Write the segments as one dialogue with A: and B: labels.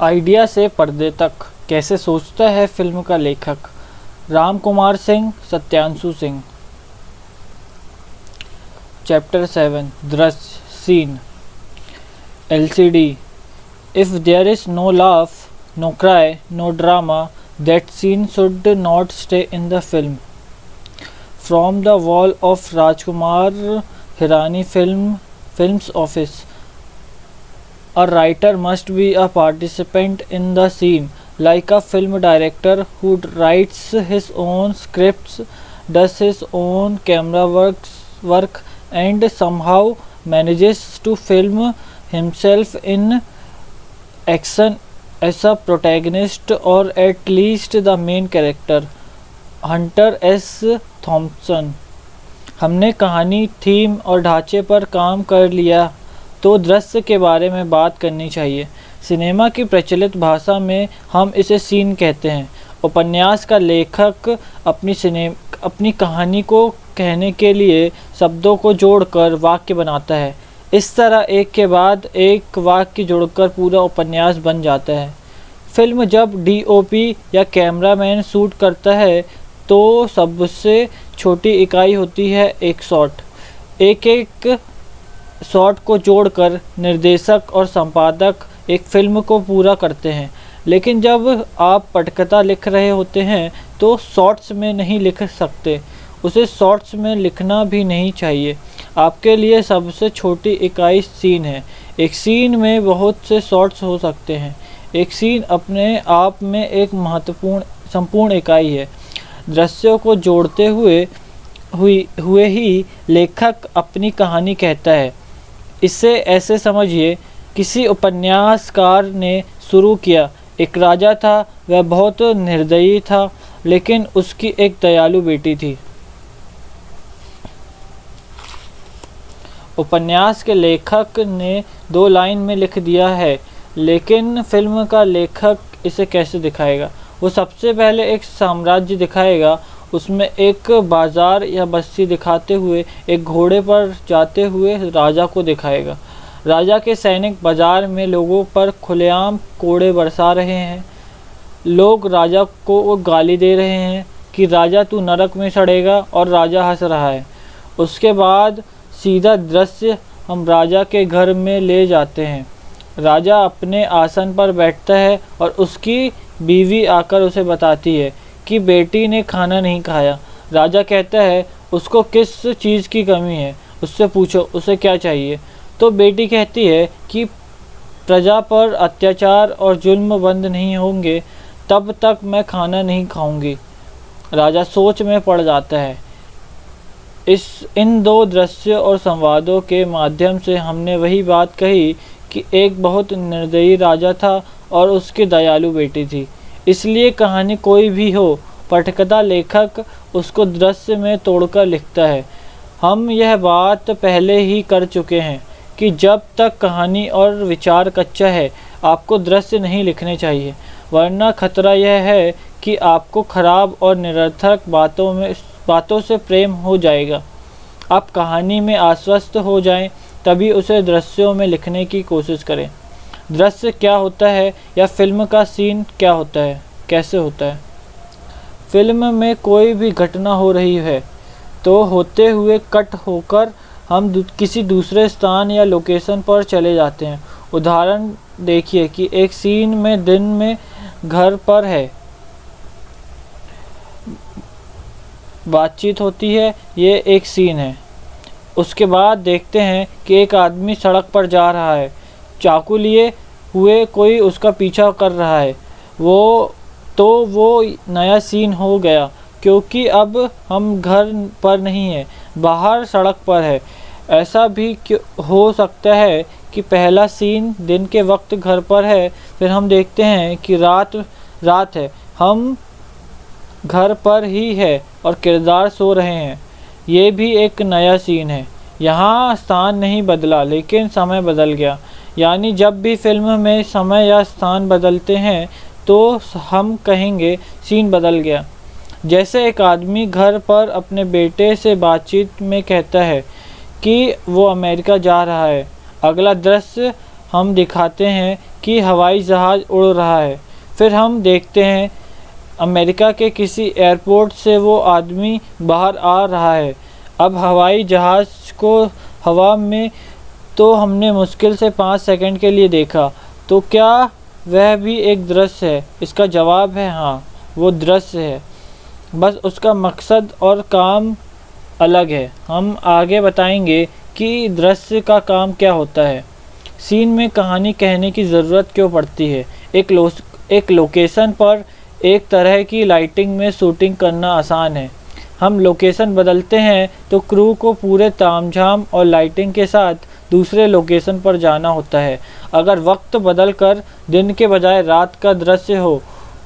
A: Idea से पर्दे तक कैसे सोचता है फिल्म का लेखक। राम कुमार सिंह, सत्यांशु सिंह। चैप्टर 7 दृश्य scene. LCD। If there is no laugh, no cry, no drama, that scene should not stay in the film. From the wall of Rajkumar Hirani Film's office, a writer must be a participant in the scene, like a film director who writes his own scripts, does his own camera work and somehow manages to film himself in action as a protagonist or at least the main character. Hunter S Thompson. हमने कहानी, theme और ढांचे पर काम कर लिया तो दृश्य के बारे में बात करनी चाहिए। सिनेमा की प्रचलित भाषा में हम इसे सीन कहते हैं। उपन्यास का लेखक अपनी कहानी को कहने के लिए शब्दों को जोड़कर वाक्य बनाता है। इस तरह एक के बाद एक वाक्य जोड़कर पूरा उपन्यास बन जाता है। फिल्म जब DOP या कैमरामैन शूट करता है तो सबसे छोटी इकाई होती है एक शॉट। एक शॉट को जोड़कर निर्देशक और संपादक एक फिल्म को पूरा करते हैं। लेकिन जब आप पटकथा लिख रहे होते हैं तो शॉर्ट्स में नहीं लिख सकते, उसे शॉर्ट्स में लिखना भी नहीं चाहिए। आपके लिए सबसे छोटी इकाई सीन है। एक सीन में बहुत से शॉट्स हो सकते हैं। एक सीन अपने आप में एक संपूर्ण इकाई है। दृश्यों को जोड़ते हुए ही लेखक अपनी कहानी कहता है। इसे ऐसे समझिए, किसी उपन्यासकार ने शुरू किया। एक राजा था, वह बहुत निर्दयी था, लेकिन उसकी एक दयालु बेटी थी। उपन्यास के लेखक ने 2 लाइन में लिख दिया है, लेकिन फिल्म का लेखक इसे कैसे दिखाएगा? वो सबसे पहले एक साम्राज्य दिखाएगा, उसमें एक बाजार या बस्ती दिखाते हुए एक घोड़े पर जाते हुए राजा को दिखाएगा। राजा के सैनिक बाजार में लोगों पर खुलेआम कोड़े बरसा रहे हैं। लोग राजा को गाली दे रहे हैं कि राजा तू नरक में सड़ेगा, और राजा हंस रहा है। उसके बाद सीधा दृश्य हम राजा के घर में ले जाते हैं। राजा अपने आसन पर बैठता है और उसकी बीवी आकर उसे बताती है कि बेटी ने खाना नहीं खाया। राजा कहता है, उसको किस चीज़ की कमी है, उससे पूछो उसे क्या चाहिए। तो बेटी कहती है कि प्रजा पर अत्याचार और जुल्म बंद नहीं होंगे तब तक मैं खाना नहीं खाऊंगी। राजा सोच में पड़ जाता है। इन 2 दृश्यों और संवादों के माध्यम से हमने वही बात कही कि एक बहुत निर्दयी राजा था और उसकी दयालु बेटी थी। इसलिए कहानी कोई भी हो, पटकथा लेखक उसको दृश्य में तोड़कर लिखता है। हम यह बात पहले ही कर चुके हैं कि जब तक कहानी और विचार कच्चा है, आपको दृश्य नहीं लिखने चाहिए, वरना खतरा यह है कि आपको खराब और निरर्थक बातों से प्रेम हो जाएगा। आप कहानी में आश्वस्त हो जाएं, तभी उसे दृश्यों में लिखने की कोशिश करें। दृश्य क्या होता है या फिल्म का सीन क्या होता है, कैसे होता है? फिल्म में कोई भी घटना हो रही है तो होते हुए कट होकर हम किसी दूसरे स्थान या लोकेशन पर चले जाते हैं। उदाहरण देखिए कि एक सीन में दिन में घर पर है, बातचीत होती है, ये एक सीन है। उसके बाद देखते हैं कि एक आदमी सड़क पर जा रहा है, चाकू लिए हुए कोई उसका पीछा कर रहा है। वो नया सीन हो गया, क्योंकि अब हम घर पर नहीं हैं, बाहर सड़क पर है। ऐसा भी हो सकता है कि पहला सीन दिन के वक्त घर पर है, फिर हम देखते हैं कि रात है, हम घर पर ही है और किरदार सो रहे हैं। ये भी एक नया सीन है। यहाँ स्थान नहीं बदला, लेकिन समय बदल गया। यानी जब भी फिल्म में समय या स्थान बदलते हैं तो हम कहेंगे सीन बदल गया। जैसे एक आदमी घर पर अपने बेटे से बातचीत में कहता है कि वो अमेरिका जा रहा है। अगला दृश्य हम दिखाते हैं कि हवाई जहाज़ उड़ रहा है। फिर हम देखते हैं अमेरिका के किसी एयरपोर्ट से वो आदमी बाहर आ रहा है। अब हवाई जहाज़ को हवा में तो हमने मुश्किल से 5 सेकंड के लिए देखा, तो क्या वह भी एक दृश्य है? इसका जवाब है हाँ, वो दृश्य है, बस उसका मकसद और काम अलग है। हम आगे बताएंगे कि दृश्य का काम क्या होता है। सीन में कहानी कहने की ज़रूरत क्यों पड़ती है? एक लोकेशन पर एक तरह की लाइटिंग में शूटिंग करना आसान है। हम लोकेशन बदलते हैं तो क्रू को पूरे तामझाम और लाइटिंग के साथ दूसरे लोकेशन पर जाना होता है। अगर वक्त बदल कर दिन के बजाय रात का दृश्य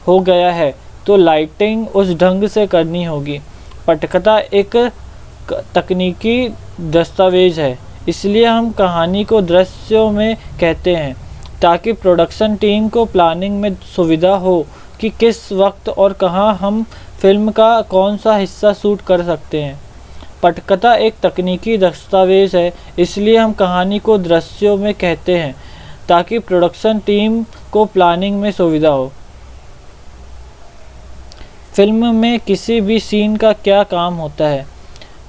A: हो गया है तो लाइटिंग उस ढंग से करनी होगी। पटकथा एक तकनीकी दस्तावेज है, इसलिए हम कहानी को दृश्यों में कहते हैं ताकि प्रोडक्शन टीम को प्लानिंग में सुविधा हो कि किस वक्त और कहां हम फिल्म का कौन सा हिस्सा शूट कर सकते हैं। पटकथा एक तकनीकी दस्तावेज है, इसलिए हम कहानी को दृश्यों में कहते हैं ताकि प्रोडक्शन टीम को प्लानिंग में सुविधा हो। फिल्म में किसी भी सीन का क्या काम होता है?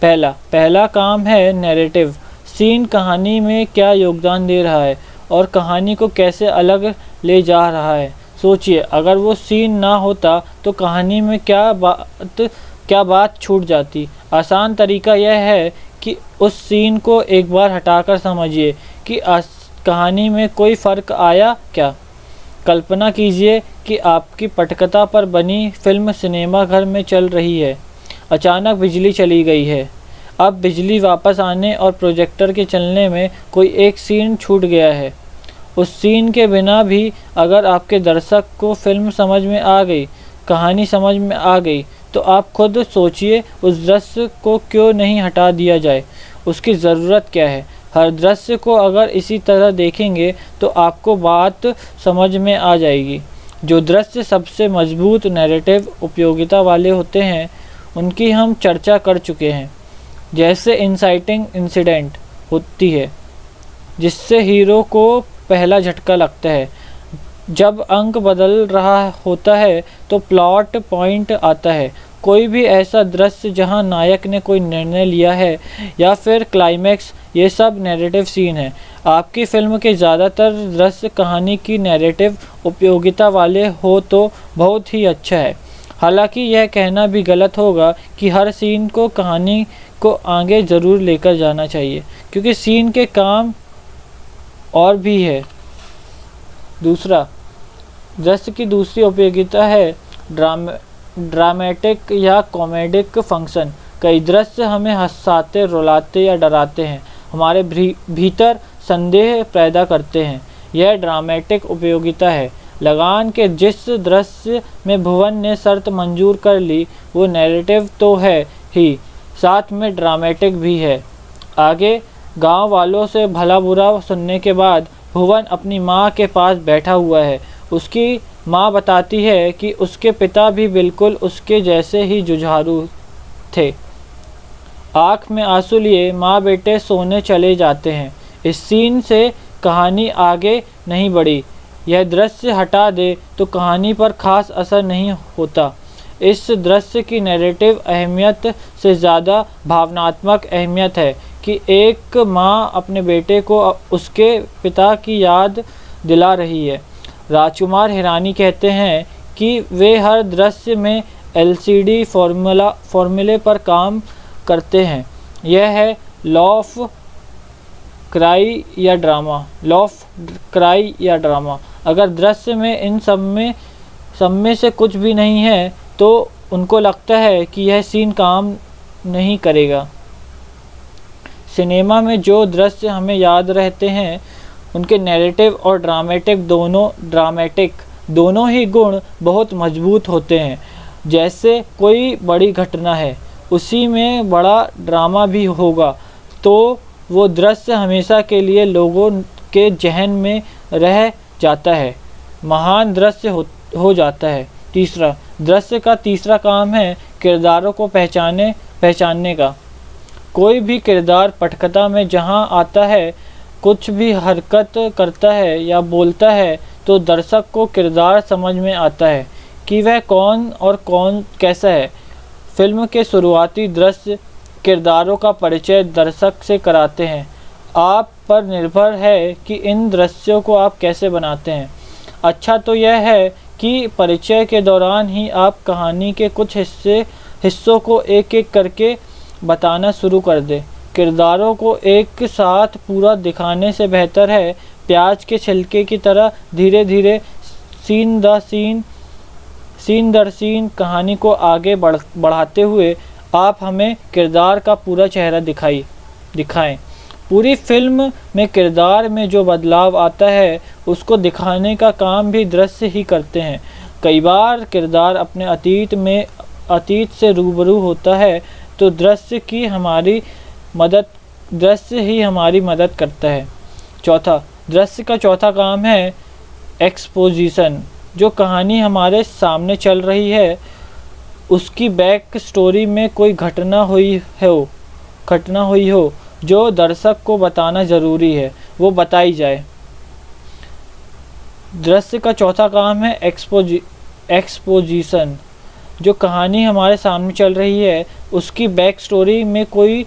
A: पहला काम है नैरेटिव। सीन कहानी में क्या योगदान दे रहा है और कहानी को कैसे अलग ले जा रहा है। सोचिए, अगर वो सीन ना होता तो कहानी में क्या बात छूट जाती। आसान तरीका यह है कि उस सीन को एक बार हटाकर समझिए कि कहानी में कोई फ़र्क आया क्या। कल्पना कीजिए कि आपकी पटकथा पर बनी फिल्म सिनेमा घर में चल रही है। अचानक बिजली चली गई है। अब बिजली वापस आने और प्रोजेक्टर के चलने में कोई एक सीन छूट गया है। उस सीन के बिना भी अगर आपके दर्शक को फिल्म समझ में आ गई, कहानी समझ में आ गई, तो आप खुद सोचिए उस दृश्य को क्यों नहीं हटा दिया जाए। उसकी ज़रूरत क्या है? हर दृश्य को अगर इसी तरह देखेंगे तो आपको बात समझ में आ जाएगी। जो दृश्य सबसे मजबूत नैरेटिव उपयोगिता वाले होते हैं उनकी हम चर्चा कर चुके हैं। जैसे इंसाइटिंग इंसिडेंट होती है जिससे हीरो को पहला झटका लगता है। जब अंक बदल रहा होता है तो प्लॉट पॉइंट आता है। कोई भी ऐसा दृश्य जहां नायक ने कोई निर्णय लिया है या फिर क्लाइमैक्स, ये सब नैरेटिव सीन है। आपकी फिल्म के ज़्यादातर दृश्य कहानी की नैरेटिव उपयोगिता वाले हो तो बहुत ही अच्छा है। हालांकि यह कहना भी गलत होगा कि हर सीन को कहानी को आगे ज़रूर लेकर जाना चाहिए, क्योंकि सीन के काम और भी है। दूसरा, दृश्य की दूसरी उपयोगिता है ड्रामेटिक या कॉमेडिक फंक्शन। कई दृश्य हमें हंसाते, रुलाते या डराते हैं, हमारे भीतर संदेह पैदा करते हैं। यह ड्रामेटिक उपयोगिता है। लगान के जिस दृश्य में भुवन ने शर्त मंजूर कर ली वो नैरेटिव तो है ही, साथ में ड्रामेटिक भी है। आगे गांव वालों से भला बुरा सुनने के बाद भुवन अपनी माँ के पास बैठा हुआ है। उसकी माँ बताती है कि उसके पिता भी बिल्कुल उसके जैसे ही जुझारू थे। आँख में आंसू लिए माँ बेटे सोने चले जाते हैं। इस सीन से कहानी आगे नहीं बढ़ी। यह दृश्य हटा दे तो कहानी पर खास असर नहीं होता। इस दृश्य की नैरेटिव अहमियत से ज़्यादा भावनात्मक अहमियत है कि एक माँ अपने बेटे को उसके पिता की याद दिला रही है। राजकुमार हिरानी कहते हैं कि वे हर दृश्य में एलसीडी फॉर्मूले पर काम करते हैं। यह है लॉ ऑफ क्राई या ड्रामा। अगर दृश्य में इन सब में से कुछ भी नहीं है तो उनको लगता है कि यह सीन काम नहीं करेगा। सिनेमा में जो दृश्य हमें याद रहते हैं उनके नैरेटिव और ड्रामेटिक दोनों ही गुण बहुत मजबूत होते हैं। जैसे कोई बड़ी घटना है, उसी में बड़ा ड्रामा भी होगा तो वो दृश्य हमेशा के लिए लोगों के जहन में रह जाता है, महान दृश्य हो जाता है। तीसरा, दृश्य का तीसरा काम है किरदारों को पहचानने का। कोई भी किरदार पटकथा में जहाँ आता है, कुछ भी हरकत करता है या बोलता है तो दर्शक को किरदार समझ में आता है कि वह कौन और कौन कैसा है। फिल्म के शुरुआती दृश्य किरदारों का परिचय दर्शक से कराते हैं। आप पर निर्भर है कि इन दृश्यों को आप कैसे बनाते हैं। अच्छा तो यह है कि परिचय के दौरान ही आप कहानी के कुछ हिस्सों को एक एक करके बताना शुरू कर दें। किरदारों को एक साथ पूरा दिखाने से बेहतर है प्याज के छिलके की तरह धीरे धीरे सीन दर सीन कहानी को आगे बढ़ाते हुए आप हमें किरदार का पूरा चेहरा दिखाएं। पूरी फिल्म में किरदार में जो बदलाव आता है उसको दिखाने का काम भी दृश्य ही करते हैं। कई बार किरदार अपने अतीत से रूबरू होता है तो दृश्य ही हमारी मदद करता है। दृश्य का चौथा काम है एक्सपोजिशन। जो कहानी हमारे सामने चल रही है उसकी बैक स्टोरी में कोई घटना हुई हो जो दर्शक को बताना ज़रूरी है, वो बताई जाए। दृश्य का चौथा काम है एक्सपोजिशन। जो कहानी हमारे सामने चल रही है उसकी बैक स्टोरी में कोई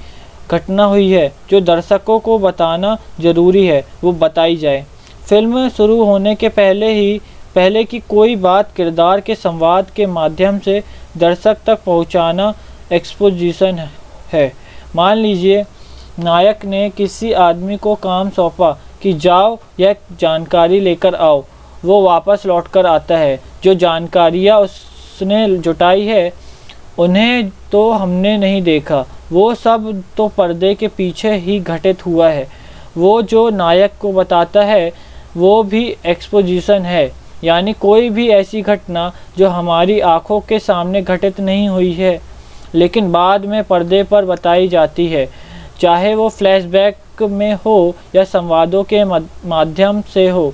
A: घटना हुई है जो दर्शकों को बताना ज़रूरी है, वो बताई जाए। फिल्म शुरू होने के पहले की कोई बात किरदार के संवाद के माध्यम से दर्शक तक पहुंचाना एक्सपोजिशन है। मान लीजिए नायक ने किसी आदमी को काम सौंपा कि जाओ यह जानकारी लेकर आओ। वो वापस लौटकर आता है। जो जानकारियाँ उसने जुटाई है उन्हें तो हमने नहीं देखा, वो सब तो पर्दे के पीछे ही घटित हुआ है। वो जो नायक को बताता है वो भी एक्सपोजिशन है, यानी कोई भी ऐसी घटना जो हमारी आँखों के सामने घटित नहीं हुई है लेकिन बाद में पर्दे पर बताई जाती है, चाहे वो फ्लैशबैक में हो या संवादों के माध्यम से हो,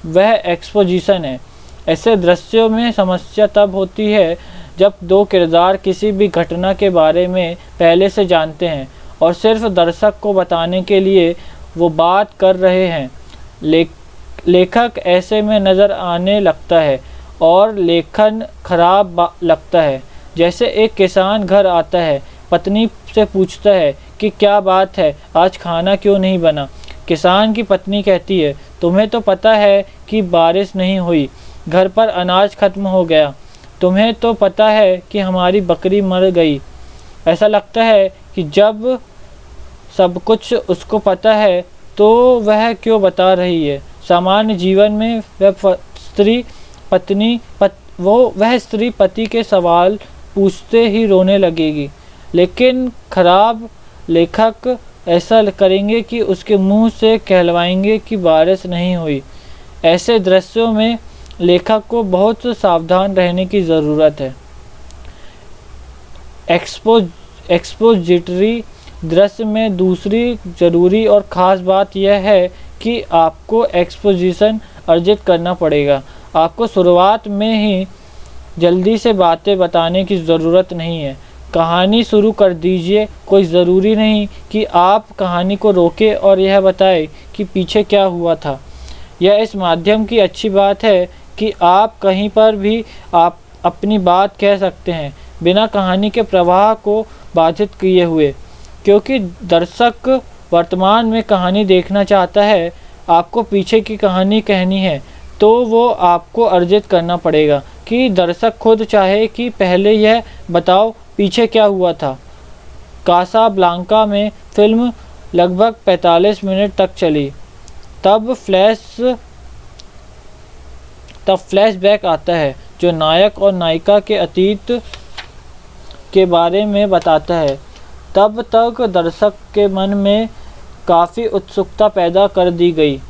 A: वह एक्सपोजिशन है। ऐसे दृश्यों में समस्या तब होती है जब दो किरदार किसी भी घटना के बारे में पहले से जानते हैं और सिर्फ दर्शक को बताने के लिए वो बात कर रहे हैं। लेखक ऐसे में नज़र आने लगता है और लेखन खराब लगता है। जैसे एक किसान घर आता है, पत्नी से पूछता है कि क्या बात है, आज खाना क्यों नहीं बना। किसान की पत्नी कहती है, तुम्हें तो पता है कि बारिश नहीं हुई, घर पर अनाज खत्म हो गया, तुम्हें तो पता है कि हमारी बकरी मर गई। ऐसा लगता है कि जब सब कुछ उसको पता है तो वह क्यों बता रही है। सामान्य जीवन में वह स्त्री पति के सवाल पूछते ही रोने लगेगी, लेकिन खराब लेखक ऐसा करेंगे कि उसके मुंह से कहलवाएंगे कि बारिश नहीं हुई। ऐसे दृश्यों में लेखक को बहुत सावधान रहने की ज़रूरत है। एक्सपोजिटरी दृश्य में दूसरी ज़रूरी और ख़ास बात यह है कि आपको एक्सपोजिशन अर्जित करना पड़ेगा। आपको शुरुआत में ही जल्दी से बातें बताने की ज़रूरत नहीं है। कहानी शुरू कर दीजिए, कोई ज़रूरी नहीं कि आप कहानी को रोकें और यह बताएं कि पीछे क्या हुआ था। यह इस माध्यम की अच्छी बात है कि आप कहीं पर भी आप अपनी बात कह सकते हैं बिना कहानी के प्रवाह को बाधित किए हुए, क्योंकि दर्शक वर्तमान में कहानी देखना चाहता है। आपको पीछे की कहानी कहनी है तो वो आपको अर्जित करना पड़ेगा कि दर्शक खुद चाहे कि पहले यह बताओ पीछे क्या हुआ था। कासाब्लांका में फिल्म लगभग 45 मिनट तक चली। तब फ्लैशबैक आता है जो नायक और नायिका के अतीत के बारे में बताता है। तब तक दर्शक के मन में काफ़ी उत्सुकता पैदा कर दी गई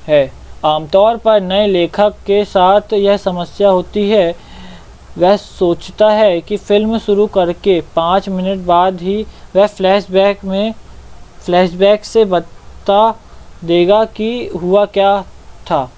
A: है। आमतौर पर नए लेखक के साथ यह समस्या होती है, वह सोचता है कि फिल्म शुरू करके 5 मिनट बाद ही वह फ्लैशबैक से बता देगा कि हुआ क्या था।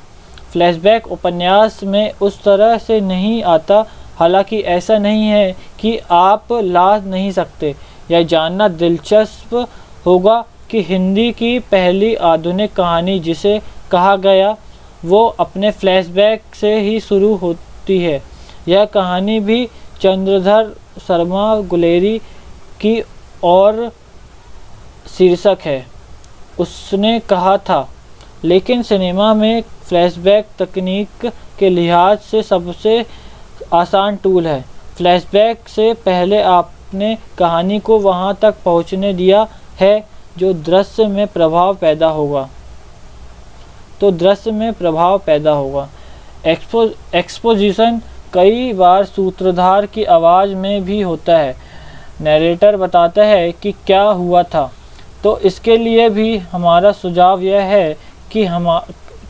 A: फ्लैशबैक उपन्यास में उस तरह से नहीं आता। हालांकि ऐसा नहीं है कि आप ला नहीं सकते। यह जानना दिलचस्प होगा कि हिंदी की पहली आधुनिक कहानी जिसे कहा गया वो अपने फ्लैशबैक से ही शुरू होती है। यह कहानी भी चंद्रधर शर्मा गुलेरी की और शीर्षक है। उसने कहा था, लेकिन सिनेमा में फ्लैशबैक तकनीक के लिहाज से सबसे आसान टूल है। फ्लैशबैक से पहले आपने कहानी को वहां तक पहुंचने दिया है जो दृश्य में प्रभाव पैदा होगा। एक्सपोजिशन कई बार सूत्रधार की आवाज़ में भी होता है। नरेटर बताता है कि क्या हुआ था। तो इसके लिए भी हमारा सुझाव यह है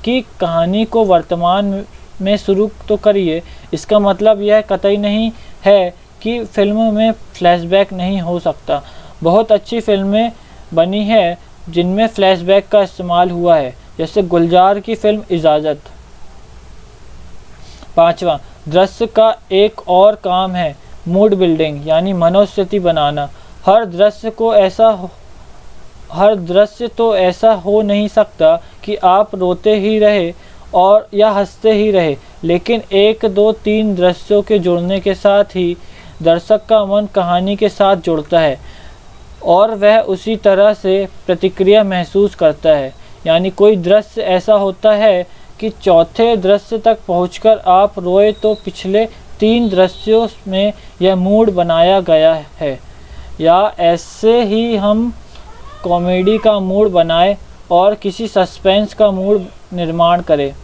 A: कि कहानी को वर्तमान में शुरू तो करिए। इसका मतलब यह कतई नहीं है कि फिल्म में फ्लैशबैक नहीं हो सकता। बहुत अच्छी फिल्में बनी है जिनमें फ्लैशबैक का इस्तेमाल हुआ है, जैसे गुलजार की फिल्म इजाज़त। 5वां, दृश्य का एक और काम है मूड बिल्डिंग, यानी मनोस्थिति बनाना। हर दृश्य तो ऐसा हो नहीं सकता कि आप रोते ही रहे और या हंसते ही रहे, लेकिन 1, 2, 3 दृश्यों के जुड़ने के साथ ही दर्शक का मन कहानी के साथ जुड़ता है और वह उसी तरह से प्रतिक्रिया महसूस करता है। यानी कोई दृश्य ऐसा होता है कि चौथे दृश्य तक पहुंचकर आप रोए, तो पिछले 3 दृश्यों में यह मूड बनाया गया है। या ऐसे ही हम कॉमेडी का मूड बनाए और किसी सस्पेंस का मूड निर्माण करें।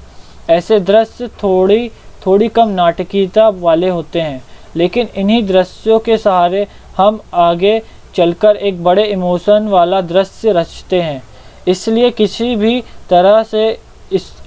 A: ऐसे दृश्य थोड़ी कम नाटकीयता वाले होते हैं, लेकिन इन्हीं दृश्यों के सहारे हम आगे चलकर एक बड़े इमोशन वाला दृश्य रचते हैं। इसलिए किसी भी तरह से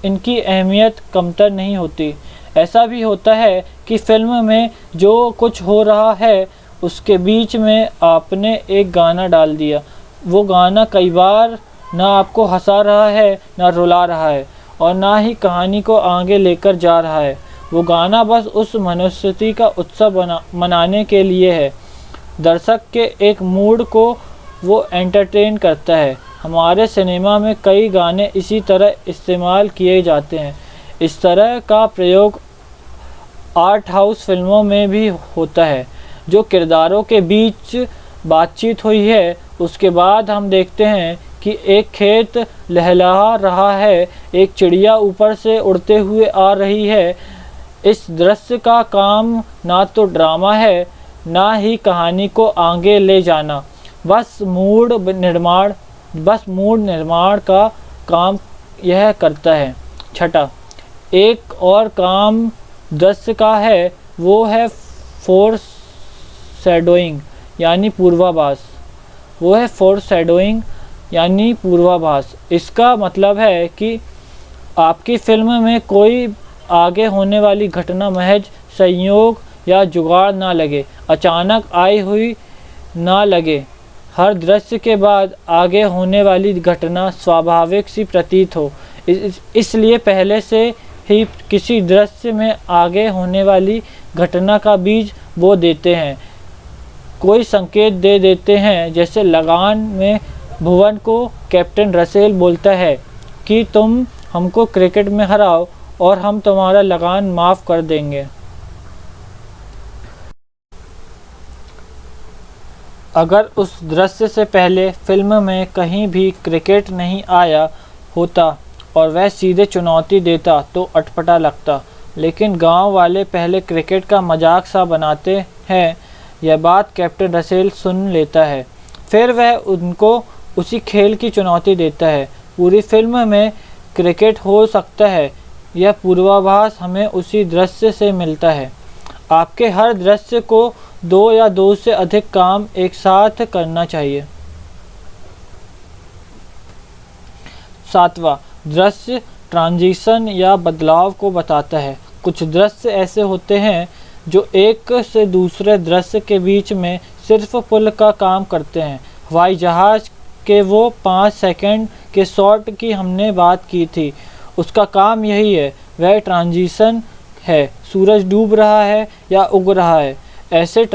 A: इनकी अहमियत कमतर नहीं होती। ऐसा भी होता है कि फिल्म में जो कुछ हो रहा है उसके बीच में आपने एक गाना डाल दिया। वो गाना कई बार ना आपको हंसा रहा है, ना रुला रहा है, और ना ही कहानी को आगे लेकर जा रहा है। वो गाना बस उस मनोस्थिति का उत्सव मनाने के लिए है। दर्शक के एक मूड को वो एंटरटेन करता है। हमारे सिनेमा में कई गाने इसी तरह इस्तेमाल किए जाते हैं। इस तरह का प्रयोग आर्ट हाउस फिल्मों में भी होता है। जो किरदारों के बीच बातचीत हुई है, उसके बाद हम देखते हैं कि एक खेत लहलहा रहा है, एक चिड़िया ऊपर से उड़ते हुए आ रही है। इस दृश्य का काम ना तो ड्रामा है, ना ही कहानी को आगे ले जाना, बस मूड निर्माण का काम यह करता है। 6, एक और काम दृश्य का है, वो है फोरशैडोइंग यानी पूर्वाभास। इसका मतलब है कि आपकी फिल्म में कोई आगे होने वाली घटना महज संयोग या जुगाड़ ना लगे, अचानक आई हुई ना लगे। हर दृश्य के बाद आगे होने वाली घटना स्वाभाविक सी प्रतीत हो। इसलिए पहले से ही किसी दृश्य में आगे होने वाली घटना का बीज बो देते हैं, कोई संकेत दे देते हैं। जैसे लगान में भुवन को कैप्टन रसेल बोलता है कि तुम हमको क्रिकेट में हराओ और हम तुम्हारा लगान माफ़ कर देंगे। अगर उस दृश्य से पहले फिल्म में कहीं भी क्रिकेट नहीं आया होता और वह सीधे चुनौती देता तो अटपटा लगता, लेकिन गांव वाले पहले क्रिकेट का मजाक सा बनाते हैं। यह बात कैप्टन रसेल सुन लेता है, फिर वह उनको उसी खेल की चुनौती देता है। पूरी फिल्म में क्रिकेट हो सकता है। यह पूर्वाभास हमें उसी दृश्य से मिलता है। आपके हर दृश्य को 2 या 2 से अधिक काम एक साथ करना चाहिए। 7वां, दृश्य ट्रांजिशन या बदलाव को बताता है। कुछ दृश्य ऐसे होते हैं जो एक से दूसरे दृश्य के बीच में सिर्फ पुल का काम करते हैं। हवाई जहाज़ के वो 5 सेकंड के शॉट की हमने बात की थी, उसका काम यही है, वह ट्रांजिशन है। सूरज डूब रहा है या उग रहा है, ऐसे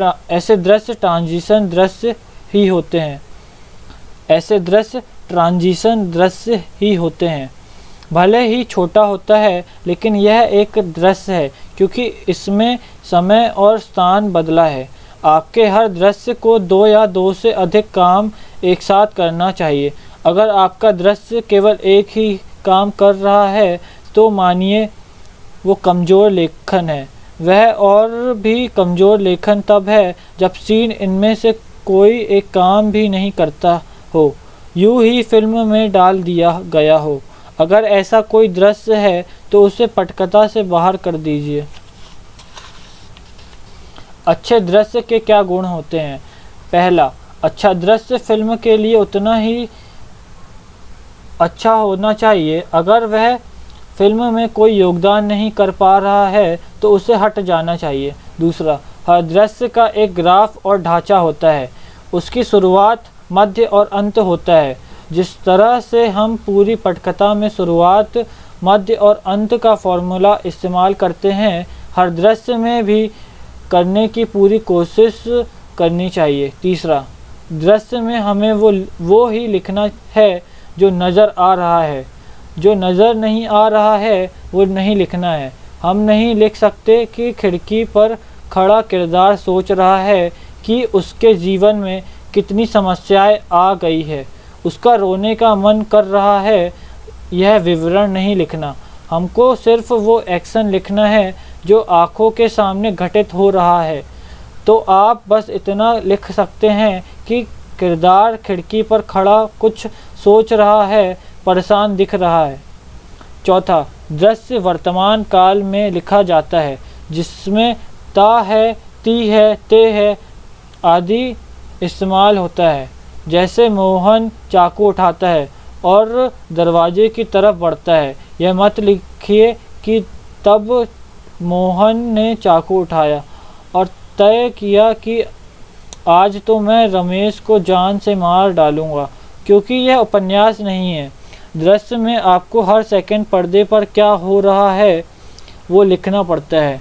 A: दृश्य ट्रांजिशन दृश्य ही होते हैं। भले ही छोटा होता है, लेकिन यह एक दृश्य है क्योंकि इसमें समय और स्थान बदला है। आपके हर दृश्य को 2 या 2 से अधिक काम एक साथ करना चाहिए। अगर आपका दृश्य केवल एक ही काम कर रहा है तो मानिए वो कमज़ोर लेखन है। वह और भी कमज़ोर लेखन तब है जब सीन इनमें से कोई एक काम भी नहीं करता हो, यूं ही फिल्म में डाल दिया गया हो। अगर ऐसा कोई दृश्य है तो उसे पटकथा से बाहर कर दीजिए। अच्छे दृश्य के क्या गुण होते हैं? पहला, अच्छा दृश्य फिल्म के लिए उतना ही अच्छा होना चाहिए। अगर वह फिल्म में कोई योगदान नहीं कर पा रहा है तो उसे हट जाना चाहिए। दूसरा, हर दृश्य का एक ग्राफ और ढांचा होता है। उसकी शुरुआत, मध्य और अंत होता है। जिस तरह से हम पूरी पटकथा में शुरुआत, मध्य और अंत का फॉर्मूला इस्तेमाल करते हैं, हर दृश्य में भी करने की पूरी कोशिश करनी चाहिए। तीसरा, दृश्य में हमें वो ही लिखना है जो नज़र आ रहा है। जो नज़र नहीं आ रहा है वो नहीं लिखना है। हम नहीं लिख सकते कि खिड़की पर खड़ा किरदार सोच रहा है कि उसके जीवन में कितनी समस्याएं आ गई है, उसका रोने का मन कर रहा है। यह विवरण नहीं लिखना। हमको सिर्फ वो एक्शन लिखना है जो आँखों के सामने घटित हो रहा है। तो आप बस इतना लिख सकते हैं कि किरदार खिड़की पर खड़ा कुछ सोच रहा है, परेशान दिख रहा है। चौथा, दृश्य वर्तमान काल में लिखा जाता है जिसमें ता है, ती है, ते है आदि इस्तेमाल होता है। जैसे मोहन चाकू उठाता है और दरवाजे की तरफ बढ़ता है। यह मत लिखिए कि तब मोहन ने चाकू उठाया और तय किया कि आज तो मैं रमेश को जान से मार डालूंगा, क्योंकि यह उपन्यास नहीं है। दृश्य में आपको हर सेकंड पर्दे पर क्या हो रहा है वो लिखना पड़ता है।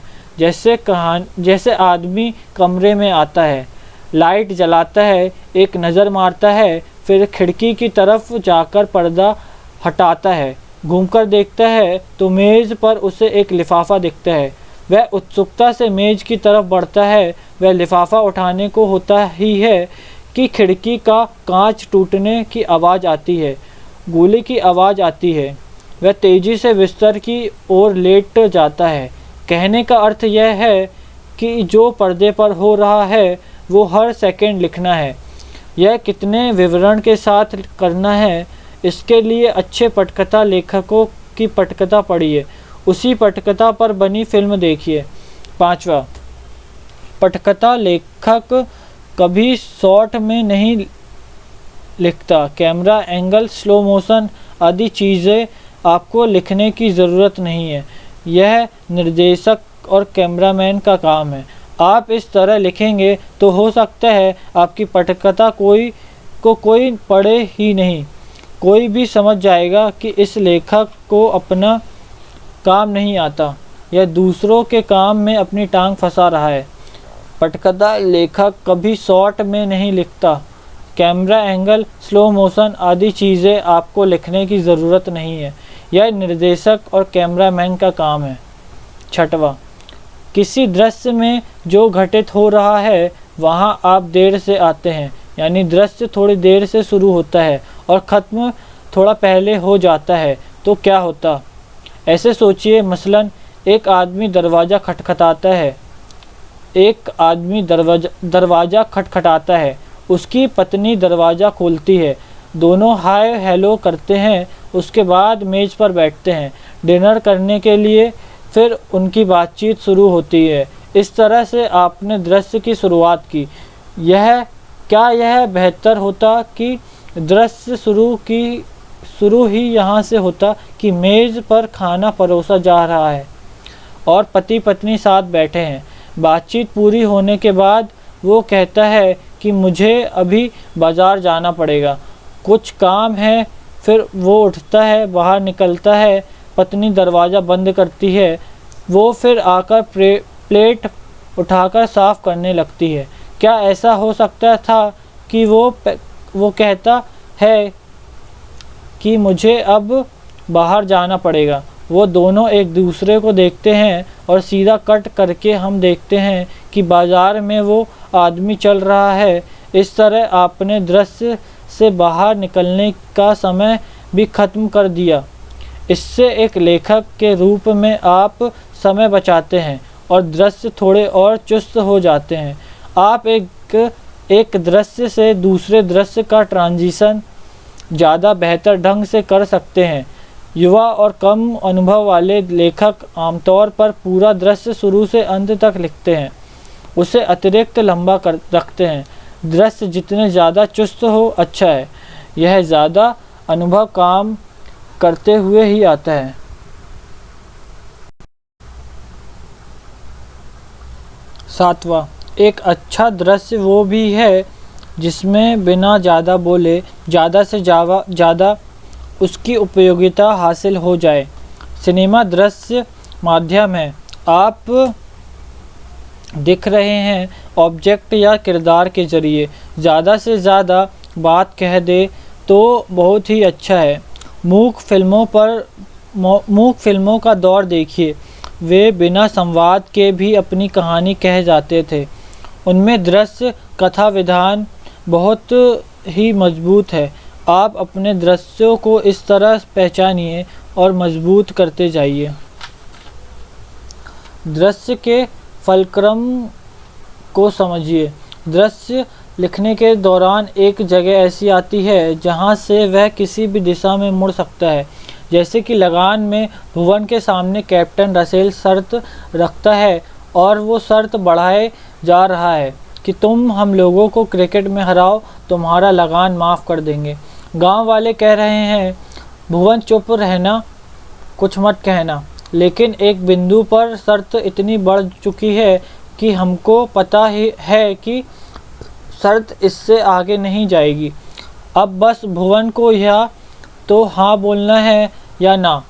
A: जैसे आदमी कमरे में आता है, लाइट जलाता है, एक नज़र मारता है, फिर खिड़की की तरफ जाकर पर्दा हटाता है, घूमकर देखता है तो मेज़ पर उसे एक लिफाफा दिखता है। वह उत्सुकता से मेज़ की तरफ बढ़ता है। वह लिफाफा उठाने को होता ही है कि खिड़की का कांच टूटने की आवाज़ आती है, गोली की आवाज़ आती है। वह तेज़ी से बिस्तर की ओर लेट जाता है। कहने का अर्थ यह है कि जो पर्दे पर हो रहा है वो हर सेकंड लिखना है। यह कितने विवरण के साथ करना है, इसके लिए अच्छे पटकथा लेखकों की पटकथा पढ़िए, उसी पटकथा पर बनी फिल्म देखिए। पांचवा, पटकथा लेखक कभी शॉर्ट में नहीं लिखता। कैमरा एंगल, स्लो मोशन आदि चीज़ें आपको लिखने की ज़रूरत नहीं है। यह निर्देशक और कैमरामैन का काम है। आप इस तरह लिखेंगे तो हो सकता है आपकी पटकथा कोई पढ़े ही नहीं। कोई भी समझ जाएगा कि इस लेखक को अपना काम नहीं आता, यह दूसरों के काम में अपनी टांग फंसा रहा है। पटकथा लेखक कभी शॉर्ट में नहीं लिखता। कैमरा एंगल, स्लो मोशन आदि चीज़ें आपको लिखने की ज़रूरत नहीं है। यह निर्देशक और कैमरामैन का काम है। छठवां, किसी दृश्य में जो घटित हो रहा है वहाँ आप देर से आते हैं, यानी दृश्य थोड़ी देर से शुरू होता है और ख़त्म थोड़ा पहले हो जाता है तो क्या होता? ऐसे सोचिए, मसलन एक आदमी दरवाज़ा खटखटाता है। उसकी पत्नी दरवाज़ा खोलती है। दोनों हाय हेलो करते हैं। उसके बाद मेज़ पर बैठते हैं डिनर करने के लिए। फिर उनकी बातचीत शुरू होती है। इस तरह से आपने दृश्य की शुरुआत की। यह बेहतर होता कि दृश्य शुरू ही यहाँ से होता कि मेज़ पर खाना परोसा जा रहा है और पति पत्नी साथ बैठे हैं। बातचीत पूरी होने के बाद वो कहता है कि मुझे अभी बाज़ार जाना पड़ेगा, कुछ काम है। फिर वो उठता है, बाहर निकलता है। पत्नी दरवाज़ा बंद करती है। वो फिर आकर प्लेट उठाकर साफ़ करने लगती है। क्या ऐसा हो सकता था कि वो कहता है कि मुझे अब बाहर जाना पड़ेगा। वो दोनों एक दूसरे को देखते हैं और सीधा कट करके हम देखते हैं कि बाजार में वो आदमी चल रहा है। इस तरह आपने दृश्य से बाहर निकलने का समय भी ख़त्म कर दिया। इससे एक लेखक के रूप में आप समय बचाते हैं और दृश्य थोड़े और चुस्त हो जाते हैं। आप एक दृश्य से दूसरे दृश्य का ट्रांजिशन ज़्यादा बेहतर ढंग से कर सकते हैं। युवा और कम अनुभव वाले लेखक आमतौर पर पूरा दृश्य शुरू से अंत तक लिखते हैं, उसे अतिरिक्त लंबा कर रखते हैं। दृश्य जितने ज़्यादा चुस्त हो अच्छा है। यह ज़्यादा अनुभव काम करते हुए ही आता है। सातवां, एक अच्छा दृश्य वो भी है जिसमें बिना ज़्यादा बोले ज़्यादा से ज़्यादा उसकी उपयोगिता हासिल हो जाए। सिनेमा दृश्य माध्यम है। आप दिख रहे हैं ऑब्जेक्ट या किरदार के ज़रिए। ज़्यादा से ज़्यादा बात कह दे तो बहुत ही अच्छा है। मूक फिल्मों का दौर देखिए, वे बिना संवाद के भी अपनी कहानी कह जाते थे। उनमें दृश्य कथा विधान बहुत ही मजबूत है। आप अपने दृश्यों को इस तरह पहचानिए और मजबूत करते जाइए। दृश्य के फलक्रम को समझिए। दृश्य लिखने के दौरान एक जगह ऐसी आती है जहां से वह किसी भी दिशा में मुड़ सकता है। जैसे कि लगान में भुवन के सामने कैप्टन रसेल शर्त रखता है और वो शर्त बढ़ाए जा रहा है कि तुम हम लोगों को क्रिकेट में हराओ, तुम्हारा लगान माफ़ कर देंगे। गांव वाले कह रहे हैं भुवन चुप रहना, कुछ मत कहना। लेकिन एक बिंदु पर शर्त इतनी बढ़ चुकी है कि हमको पता ही है कि शर्त इससे आगे नहीं जाएगी। अब बस भुवन को या तो हाँ बोलना है या ना।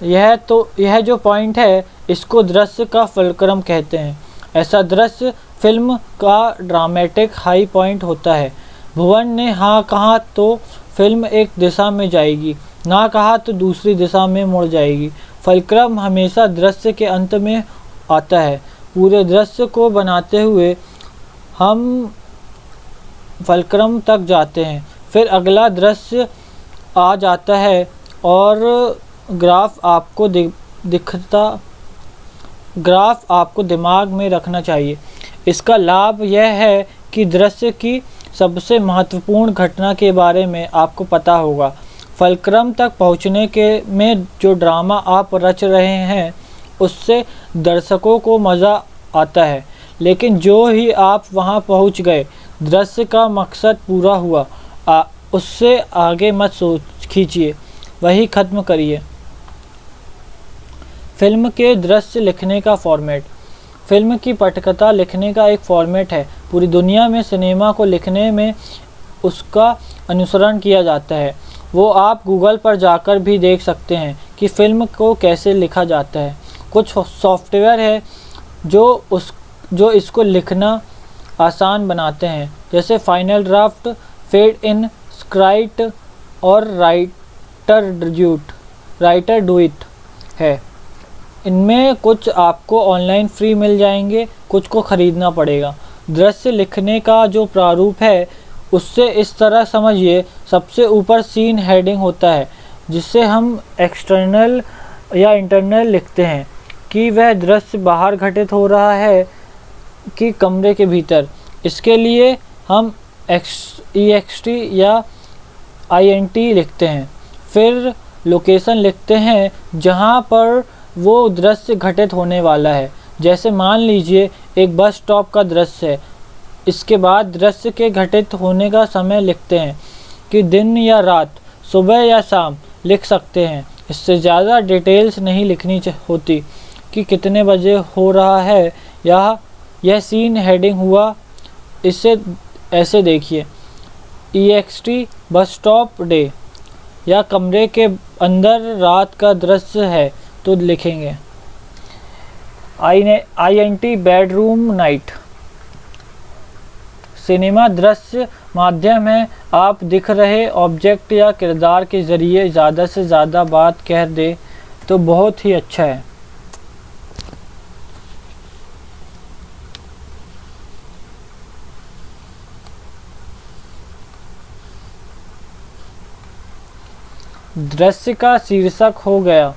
A: यह जो पॉइंट है, इसको दृश्य का फलक्रम कहते हैं। ऐसा दृश्य फिल्म का ड्रामेटिक हाई पॉइंट होता है। भुवन ने हाँ कहा तो फिल्म एक दिशा में जाएगी, ना कहा तो दूसरी दिशा में मुड़ जाएगी। फलक्रम हमेशा दृश्य के अंत में आता है। पूरे दृश्य को बनाते हुए हम फलक्रम तक जाते हैं, फिर अगला दृश्य आ जाता है और ग्राफ आपको दिमाग में रखना चाहिए। इसका लाभ यह है कि दृश्य की सबसे महत्वपूर्ण घटना के बारे में आपको पता होगा। फलक्रम तक पहुंचने के में जो ड्रामा आप रच रहे हैं उससे दर्शकों को मज़ा आता है। लेकिन जो ही आप वहां पहुंच गए, दृश्य का मकसद पूरा हुआ, उससे आगे मत खींचिए, वही ख़त्म करिए। फिल्म के दृश्य लिखने का फॉर्मेट। फिल्म की पटकथा लिखने का एक फॉर्मेट है। पूरी दुनिया में सिनेमा को लिखने में उसका अनुसरण किया जाता है। वो आप गूगल पर जाकर भी देख सकते हैं कि फ़िल्म को कैसे लिखा जाता है। कुछ सॉफ्टवेयर है जो इसको लिखना आसान बनाते हैं, जैसे फाइनल ड्राफ्ट, फेड इन, स्क्राइट और राइटर डू इट है। इनमें कुछ आपको ऑनलाइन फ्री मिल जाएंगे, कुछ को ख़रीदना पड़ेगा। दृश्य लिखने का जो प्रारूप है उससे इस तरह समझिए, सबसे ऊपर सीन हेडिंग होता है जिससे हम एक्सटर्नल या इंटरनल लिखते हैं कि वह दृश्य बाहर घटित हो रहा है कि कमरे के भीतर। इसके लिए हम EXT या INT लिखते हैं। फिर लोकेशन लिखते हैं जहां पर वो दृश्य घटित होने वाला है। जैसे मान लीजिए एक बस स्टॉप का दृश्य है। इसके बाद दृश्य के घटित होने का समय लिखते हैं कि दिन या रात, सुबह या शाम लिख सकते हैं। इससे ज़्यादा डिटेल्स नहीं लिखनी होती कि कितने बजे हो रहा है या यह सीन हेडिंग हुआ। इसे ऐसे देखिए, EXT बस स्टॉप डे, या कमरे के अंदर रात का दृश्य है तो लिखेंगे INT बेडरूम नाइट। सिनेमा दृश्य माध्यम है। आप दिख रहे ऑब्जेक्ट या किरदार के ज़रिए ज़्यादा से ज़्यादा बात कह दे तो बहुत ही अच्छा है। दृश्य का शीर्षक हो गया।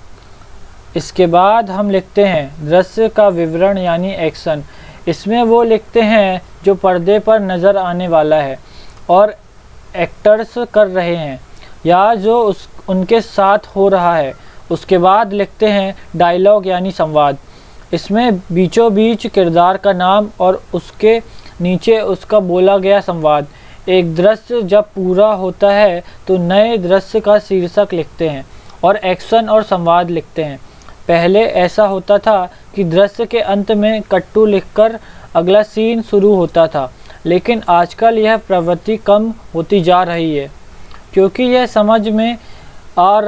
A: इसके बाद हम लिखते हैं दृश्य का विवरण यानी एक्शन। इसमें वो लिखते हैं जो पर्दे पर नज़र आने वाला है और एक्टर्स कर रहे हैं या जो उनके साथ हो रहा है। उसके बाद लिखते हैं डायलॉग यानी संवाद। इसमें बीचों बीच किरदार का नाम और उसके नीचे उसका बोला गया संवाद। एक दृश्य जब पूरा होता है तो नए दृश्य का शीर्षक लिखते हैं और एक्शन और संवाद लिखते हैं। पहले ऐसा होता था कि दृश्य के अंत में कट्टू लिखकर अगला सीन शुरू होता था, लेकिन आजकल यह प्रवृत्ति कम होती जा रही है क्योंकि यह समझ में आ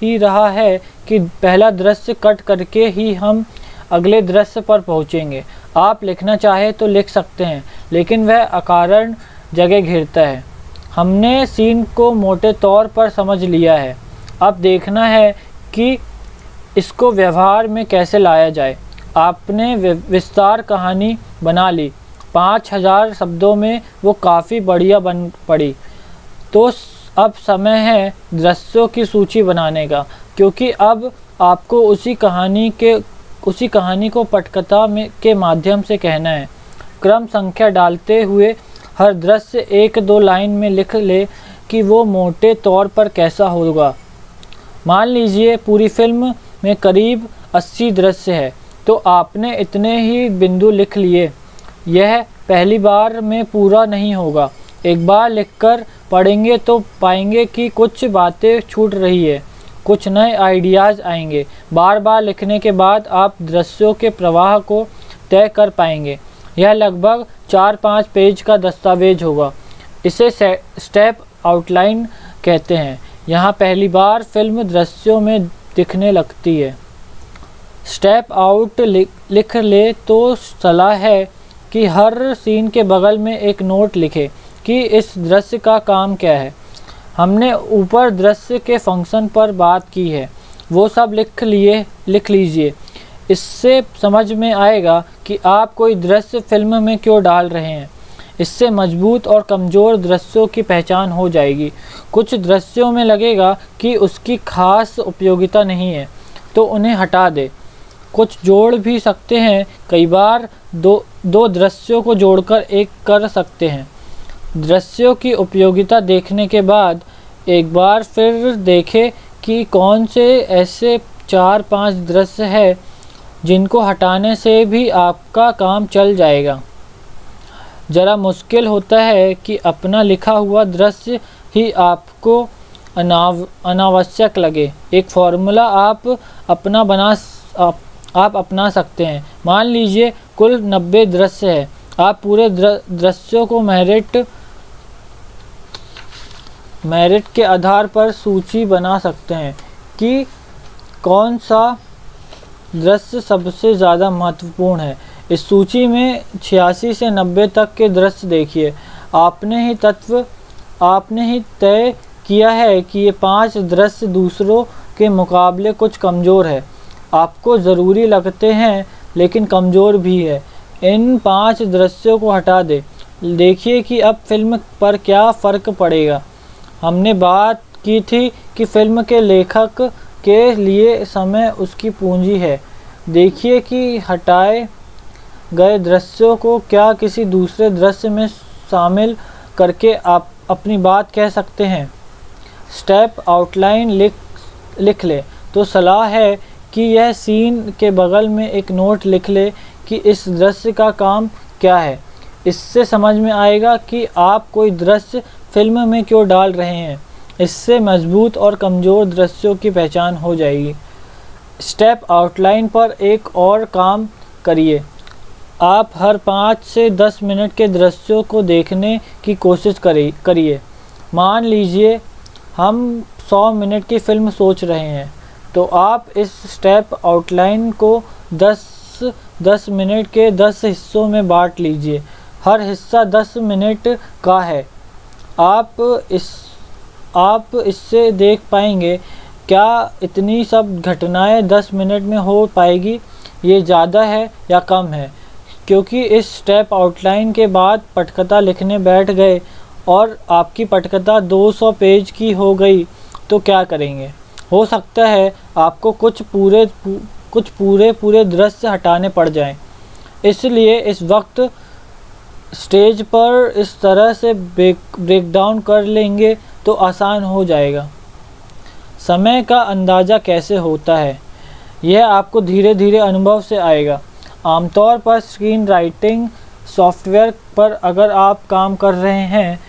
A: ही रहा है कि पहला दृश्य कट करके ही हम अगले दृश्य पर पहुंचेंगे। आप लिखना चाहे तो लिख सकते हैं, लेकिन वह अकारण जगह घेरता है। हमने सीन को मोटे तौर पर समझ लिया है, अब देखना है कि इसको व्यवहार में कैसे लाया जाए। आपने विस्तार कहानी बना ली, 5000 शब्दों में वो काफ़ी बढ़िया बन पड़ी। तो अब समय है दृश्यों की सूची बनाने का, क्योंकि अब आपको उसी कहानी को पटकथा के माध्यम से कहना है। क्रम संख्या डालते हुए हर दृश्य 1-2 लाइन में लिख ले कि वो मोटे तौर पर कैसा होगा। मान लीजिए पूरी फिल्म में करीब 80 दृश्य है, तो आपने इतने ही बिंदु लिख लिए। यह पहली बार में पूरा नहीं होगा। एक बार लिखकर पढ़ेंगे तो पाएंगे कि कुछ बातें छूट रही है, कुछ नए आइडियाज़ आएंगे। बार बार लिखने के बाद आप दृश्यों के प्रवाह को तय कर पाएंगे। यह लगभग 4-5 पेज का दस्तावेज होगा। इसे स्टेप आउटलाइन कहते हैं। यहाँ पहली बार फिल्म दृश्यों में दिखने लगती है। स्टेप आउट लिख ले तो सलाह है कि हर सीन के बगल में एक नोट लिखे कि इस दृश्य का काम क्या है। हमने ऊपर दृश्य के फंक्शन पर बात की है, वो सब लिख लीजिए। इससे समझ में आएगा कि आप कोई दृश्य फिल्म में क्यों डाल रहे हैं। इससे मजबूत और कमज़ोर दृश्यों की पहचान हो जाएगी। कुछ दृश्यों में लगेगा कि उसकी खास उपयोगिता नहीं है तो उन्हें हटा दे। कुछ जोड़ भी सकते हैं। कई बार दो दृश्यों को जोड़कर एक कर सकते हैं। दृश्यों की उपयोगिता देखने के बाद एक बार फिर देखें कि कौन से ऐसे 4-5 दृश्य हैं जिनको हटाने से भी आपका काम चल जाएगा। ज़रा मुश्किल होता है कि अपना लिखा हुआ दृश्य ही आपको अनावश्यक लगे। एक फार्मूला आप अपना सकते हैं। मान लीजिए कुल 90 दृश्य है। आप पूरे दृश्यों को मेरिट के आधार पर सूची बना सकते हैं कि कौन सा दृश्य सबसे ज़्यादा महत्वपूर्ण है। इस सूची में 86 से 90 तक के दृश्य देखिए। आपने ही तय किया है कि ये 5 दृश्य दूसरों के मुकाबले कुछ कमज़ोर है, आपको ज़रूरी लगते हैं लेकिन कमज़ोर भी है। इन 5 दृश्यों को हटा दे। देखिए कि अब फिल्म पर क्या फ़र्क पड़ेगा। हमने बात की थी कि फिल्म के लेखक के लिए समय उसकी पूंजी है। देखिए कि हटाए गए दृश्यों को क्या किसी दूसरे दृश्य में शामिल करके आप अपनी बात कह सकते हैं। स्टेप आउटलाइन लिख ले तो सलाह है कि यह सीन के बगल में एक नोट लिख ले कि इस दृश्य का काम क्या है। इससे समझ में आएगा कि आप कोई दृश्य फिल्म में क्यों डाल रहे हैं। इससे मजबूत और कमज़ोर दृश्यों की पहचान हो जाएगी। स्टेप आउटलाइन पर एक और काम करिए। आप हर 5 से 10 मिनट के दृश्यों को देखने की कोशिश करिए। मान लीजिए हम 100 मिनट की फिल्म सोच रहे हैं, तो आप इस स्टेप आउटलाइन को 10 मिनट के 10 हिस्सों में बांट लीजिए। हर हिस्सा 10 मिनट का है। आप इससे देख पाएंगे क्या इतनी सब घटनाएं 10 मिनट में हो पाएगी, ये ज़्यादा है या कम है। क्योंकि इस स्टेप आउटलाइन के बाद पटकथा लिखने बैठ गए और आपकी पटकथा 200 पेज की हो गई तो क्या करेंगे। हो सकता है आपको कुछ पूरे दृश्य हटाने पड़ जाएं। इसलिए इस वक्त स्टेज पर इस तरह से ब्रेक डाउन कर लेंगे तो आसान हो जाएगा। समय का अंदाज़ा कैसे होता है, यह आपको धीरे धीरे अनुभव से आएगा। आमतौर पर स्क्रीन राइटिंग सॉफ्टवेयर पर अगर आप काम कर रहे हैं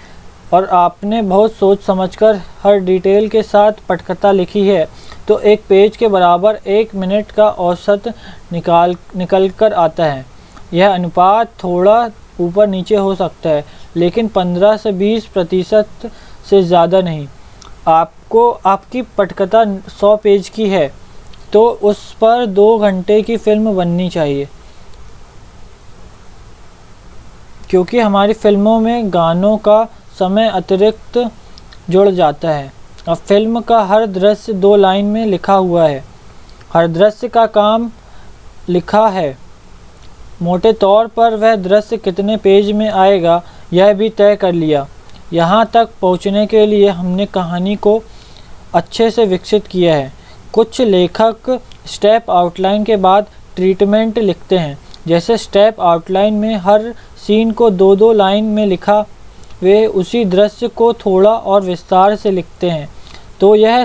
A: और आपने बहुत सोच समझकर हर डिटेल के साथ पटकथा लिखी है तो एक पेज के बराबर 1 मिनट का औसत निकल कर आता है। यह अनुपात थोड़ा ऊपर नीचे हो सकता है, लेकिन 15 से 20% से ज़्यादा नहीं। आपकी पटकथा 100 पेज की है तो उस पर 2 घंटे की फिल्म बननी चाहिए, क्योंकि हमारी फिल्मों में गानों का समय अतिरिक्त जुड़ जाता है। अब फिल्म का हर दृश्य 2 लाइन में लिखा हुआ है। हर दृश्य का काम लिखा है। मोटे तौर पर वह दृश्य कितने पेज में आएगा यह भी तय कर लिया। यहाँ तक पहुँचने के लिए हमने कहानी को अच्छे से विकसित किया है। कुछ लेखक स्टेप आउटलाइन के बाद ट्रीटमेंट लिखते हैं। जैसे स्टेप आउटलाइन में हर सीन को 2-2 लाइन में लिखा, वे उसी दृश्य को थोड़ा और विस्तार से लिखते हैं तो यह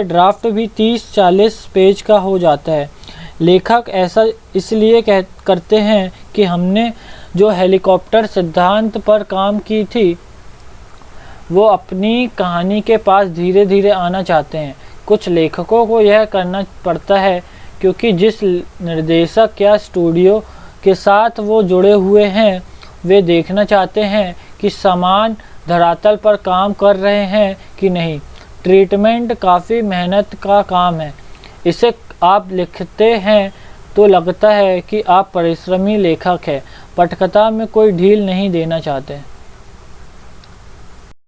A: ड्राफ्ट भी 30-40 पेज का हो जाता है। लेखक ऐसा इसलिए करते हैं कि हमने जो हेलीकॉप्टर सिद्धांत पर काम की थी वो अपनी कहानी के पास धीरे धीरे आना चाहते हैं। कुछ लेखकों को यह करना पड़ता है क्योंकि जिस निर्देशक या स्टूडियो के साथ वो जुड़े हुए हैं वे देखना चाहते हैं कि समान धरातल पर काम कर रहे हैं कि नहीं। ट्रीटमेंट काफ़ी मेहनत का काम है। इसे आप लिखते हैं तो लगता है कि आप परिश्रमी लेखक हैं, पटकथा में कोई ढील नहीं देना चाहते।